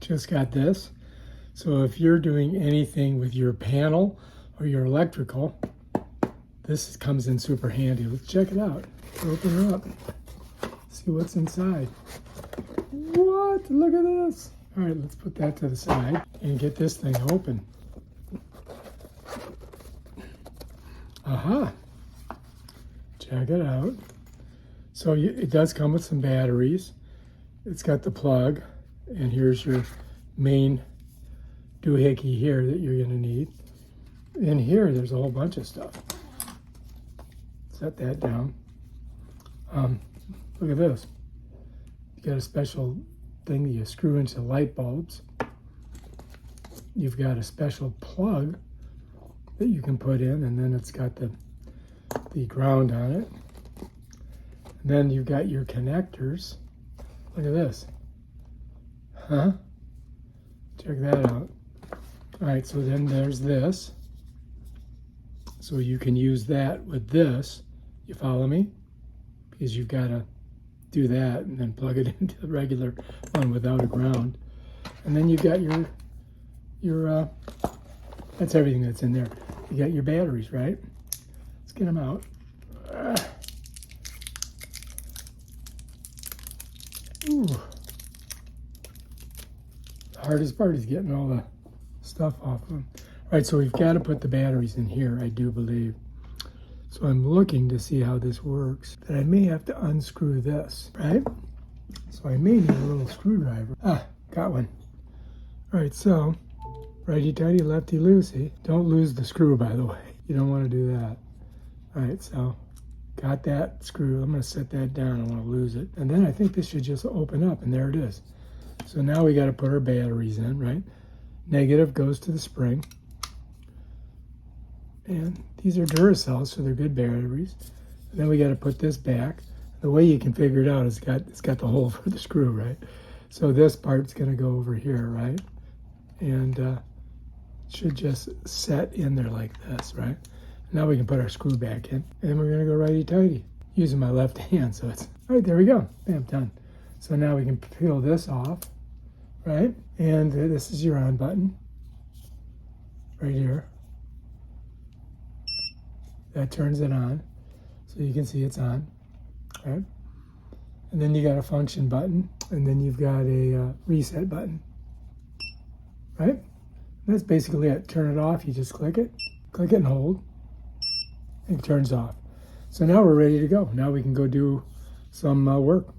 Just got this. So if you're doing anything with your panel or your electrical, this comes in super handy. Let's check it out. Open her up. See what's inside. What? Look at this. All right, let's put that to the side and get this thing open. Aha. Check it out. So it does come with some batteries. It's got the plug, and here's your main doohickey here that you're going to need. In here, there's a whole bunch of stuff. Set that down. Look at this. You got a special thing that you screw into light bulbs. You've got a special plug that you can put in, and then it's got the ground on it. And then you've got your connectors. Look at this. Huh? Check that out. All right, so then there's this. So you can use that with this. You follow me? Because you've got to do that and then plug it into the regular one without a ground. And then you've got your that's everything that's in there. You got your batteries, right? Let's get them out. Ooh. The hardest part is getting all the stuff off of them. All right, so we've got to put the batteries in here, I do believe. So I'm looking to see how this works. But I may have to unscrew this, right? So I may need a little screwdriver. Ah, got one. All right, so righty-tighty, lefty-loosey. Don't lose the screw, by the way. You don't want to do that. All right, so got that screw. I'm going to set that down. I don't want to lose it. And then I think this should just open up, and there it is. So now we got to put our batteries in, right? Negative goes to the spring. And these are Duracells, so they're good batteries. And then we got to put this back. The way you can figure it out is it's got the hole for the screw, right? So this part's going to go over here, right? And it should just set in there like this, right? Now we can put our screw back in. And we're going to go righty-tighty using my left hand. So it's, all right, there we go. Bam, done. So now we can peel this off, right? And this is your on button right here. That turns it on, so you can see it's on, right? And then you got a function button, and then you've got a reset button, right? And that's basically it. Turn it off, you just click it and hold, and it turns off. So now we're ready to go. Now we can go do some work.